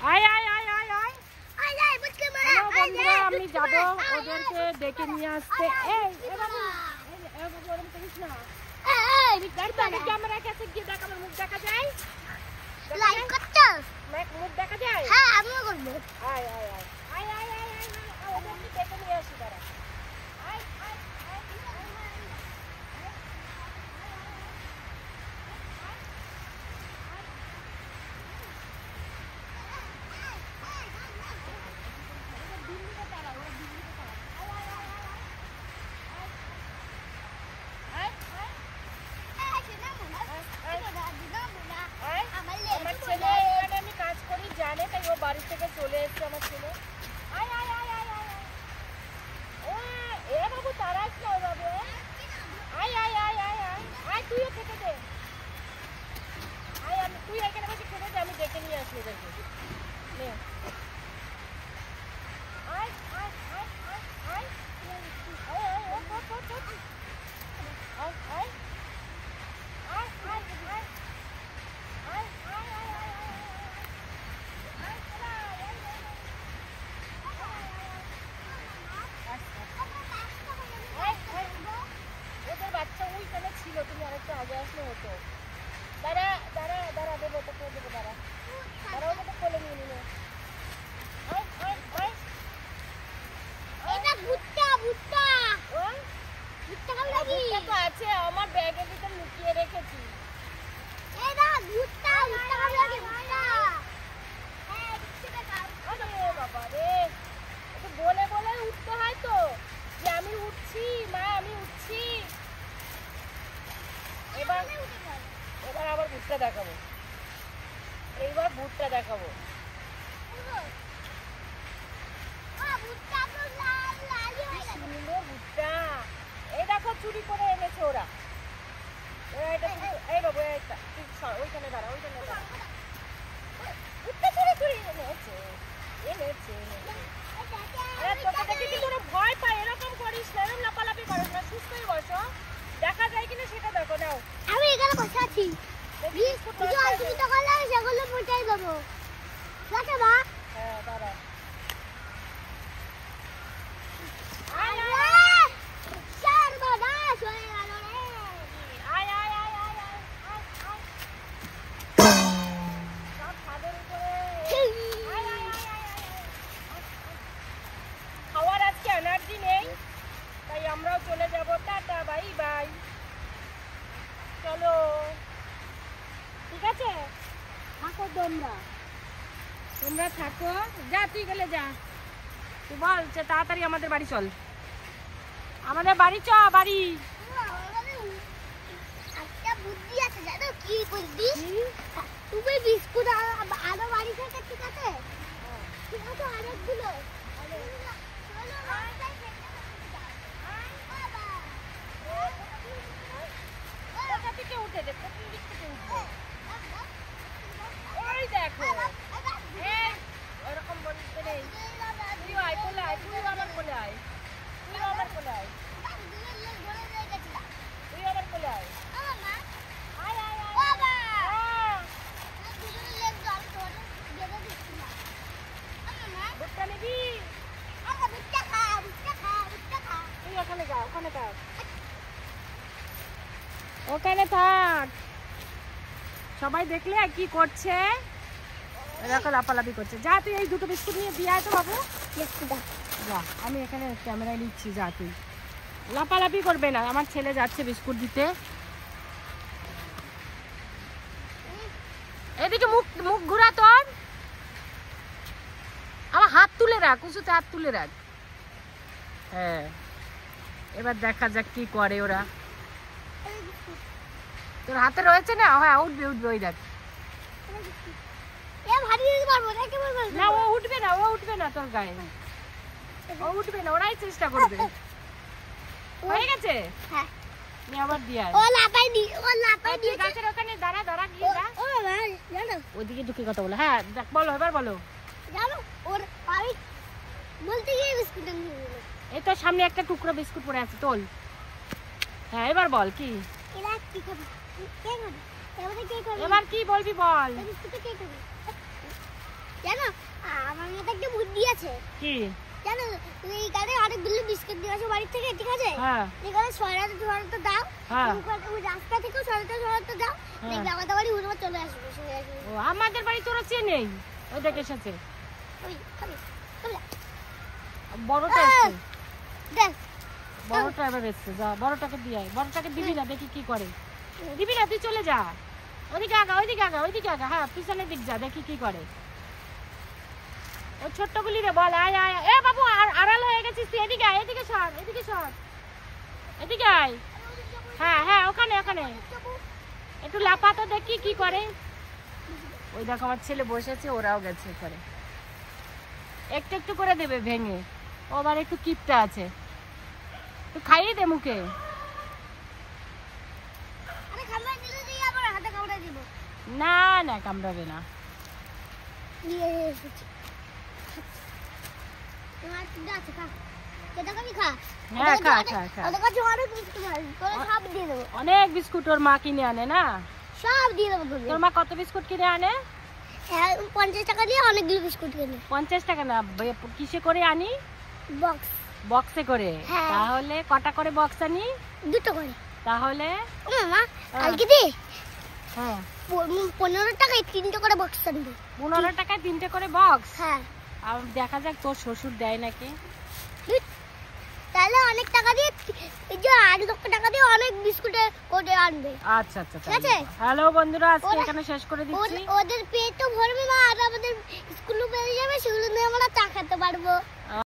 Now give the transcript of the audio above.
আয় আয় আয় আয় আয় আয় আয় বুঝকে মারা বন্ধুরা আমি যাব ওদেরকে ডেকে নিয়ে আসতে এই বাবু এই বাবু ওরম করিস না এই ক্যামেরা কাছে গিয়ে দেখ আমার মুখ দেখা যায় লাইক করছো মুখ দেখা যায় হ্যাঁ আমিও করব আয় আয় আয় আয় আয় আয় আয় ওদেরকে ডেকে নিয়ে আসি দাঁড়া আয় আয় বাড়ি থেকে চলে এসেছে আমার ছেলে আয় আয় আয় আয় আয় এ বাবু তারাস না বাবু আয় আয় আয় আয় আয় আয় তুইও খেতে দে আয় তুই এখানে বসে খেতে দে আমি ডেকে নিয়ে আসি ওদেরকে নে আয় আয় আয় আয় আয় তুমি আরেকটু আগে আসলে হতো দাঁড়া দাঁড়া দাঁড়া দেবো তোকে দেবো দাঁড়া দাঁড়া ওকে তো কোলে নিয়ে নিলে আছে আমার ব্যাগের ভিতর লুকিয়ে রেখেছি বাবা রে বলে বলে উঠতে হয় তো যে আমি উঠছি মা আমি উঠছি এবার এবার আবার ভুট্টা দেখাবো এইবার ভুট্টা দেখাবো ভুট্টা এই দেখো চুরি করে এনেছে ওরা এই বাবু ওইখানে দাঁড়া ওইখানে দাঁড়া ভুট্টা চুরি করে এনেছে এনেছে তোকে দেখে কিন্তু ওরা ভয় পায় এরকম করিস না এরকম লাপালাপি করিস না সুস্থই বসো দেখা যায় কিনা সেটা দেখো নাও আমি এখানে বসে আছি কিছু অসুবিধা করলে সেগুলো মুটাই দেবো দেখে মা হ্যাঁ দাঁড়া খাওয়ার আজকে এনার্জি নেই তাই আমরাও চলে যাবো টাটা বাই বাই চলো ঠিক আছে থাকো তোমরা থাকো যা তুই গেলে যা তুই বল তাড়াতাড়ি আমাদের বাড়ি চল আমাদের বাড়ি চ বাড়ি একটা বুদ্ধি আছে জানো কি বুদ্ধি তুমি বিস্কুট আরো বাড়ি থেকে ঠিক আছে ঠিক আছে অনেকগুলো উঠে দেখো ওই দেখো ওরকম বলতে নেই তুই আয় কোলে আয় তুই আমার কোলে আয় তুই আমার কোলে আয় তুই আমার কোলে আয় ভুট্টা নিবি তুই ওখানে যা ওখানে থাক ওখানে থাক সবাই দেখলে কি করছে এরকম লাপালাপি করছে যা তুই এই দুটো বিস্কুট নিয়ে দিয়ে আয় তো বাবু যা আমি এখানে ক্যামেরায় নিচ্ছি যা তুই লাপালাপি করবে না আমার ছেলে যাচ্ছে বিস্কুট দিতে এদিকে মুখ মুখ ঘুরা তোর আমার হাত তুলে রাখ উঁচুতে হাত তুলে রাখ হ্যাঁ এবার দেখা যাক কি করে ওরা তোর হাতে রয়েছে না হ্যাঁ উঠবে উঠবে ওই দেখ না ও উঠবে না তোর গায়ে ও উঠবে না ওরাই চেষ্টা করবে হয়ে গেছে হ্যাঁ আবার দিয়া ও লাপাই দি গাছের ওখানে দাঁড়া দাঁড়া গিয়ে যা ও জানো ওদিকে ঢুকে কথা বলো হ্যাঁ দেখ বলো এবার বলো জানো ওর আমি বলতে গিয়ে বিস্কুট নিয়ে গেল এই তো সামনে একটা টুকরো বিস্কুট পড়ে আছে তোল হ্যাঁ এবার বল কি এরা কি খাবে কে খাবে এবারে কে খাবে এবার কি বলবি বল বিস্কুট কে খাবে জানো আছে কি জানো এইখানে অনেকগুলো বিস্কুট দিয়ে আসো বাড়ি থেকে, ঠিক আছে? হ্যাঁ এখানে সরাতে দাও, হ্যাঁ ওই রাস্তা থেকে সরাতে দাও, দেখবে আমাদের বাড়ি উড়ে চলে আসবে। ও আমাদের বাড়ি তোরা চেনেই, ওই দেখে এসেছে ওই বড়টা এসছে, দেখ বড়টা এবার এসছে, যা বড়টাকে দিয়ে আয়। বড়টাকে দিবি না, দেখি কি করে। দিবি না, তুই চলে যা, ওইদিকে আগা ওইদিকে আগা ওইদিকে আগা, হ্যাঁ পিছনের দিক যা, দেখি কি করে। ওই ছোট্টগুলি রে বল আয় আয়, এ বাবু আড়াল হয়ে গেছিস তুই, এদিকে আয়, এদিকে সর, এদিকে সর, এদিকে আয়। হ্যাঁ হ্যাঁ ওখানে ওখানে একটু লাফা তো, দেখি কি করে। ওই দেখো আমার ছেলে বসেছে, ওরাও গেছে করে, একটু একটু করে দেবে ভেঙে। ও আবার একটু কিপটা আছে, একটু খাইয়ে দে মুখে। আরে খাবার দিলে দিয়ে আবার হাতে কামড়ে দিব। না না কামড়াবে না। দিয়ে এসেছি তোমার কি আছে, খা কেটে খাবি, খা। হ্যাঁ খা খা খা। ওদের কাছে অনেক বিস্কুট আছে, তোরা সব দিয়ে দেবো। অনেক বিস্কুট ওর মা কিনে আনে না, সব দিয়ে দেবো তোদের। তোর মা কত বিস্কুট কিনে আনে? হ্যাঁ 50 টাকা দিয়ে অনেকগুলো বিস্কুট কিনে। 50 টাকা না, কিসে করে আনি? বক্স, বক্সে করে। হ্যাঁ। তাহলে কটা করে বক্স আনি? দুটো করে। তাহলে মা কালকে দে হ্যাঁ 15 টাকায় 3টে করে বক্স আনবে। 15 টাকায় 3টে করে বক্স। হ্যাঁ আর দেখা যাক তোর শ্বশুর দেয় নাকি। তাহলে অনেক টাকা দিয়ে, এই যে 8 লক্ষ টাকা দিয়ে অনেক বিস্কুটে করে আনবে। আচ্ছা আচ্ছা ঠিক আছে? হ্যালো বন্ধুরা, আজকে এখানে শেষ করে দিচ্ছি। ওদের পেটও ভরবে না, আর আমাদের স্কুলে বেরিয়ে যাবে, সেগুলো নিয়ে আমরা চা খেতে পারবো।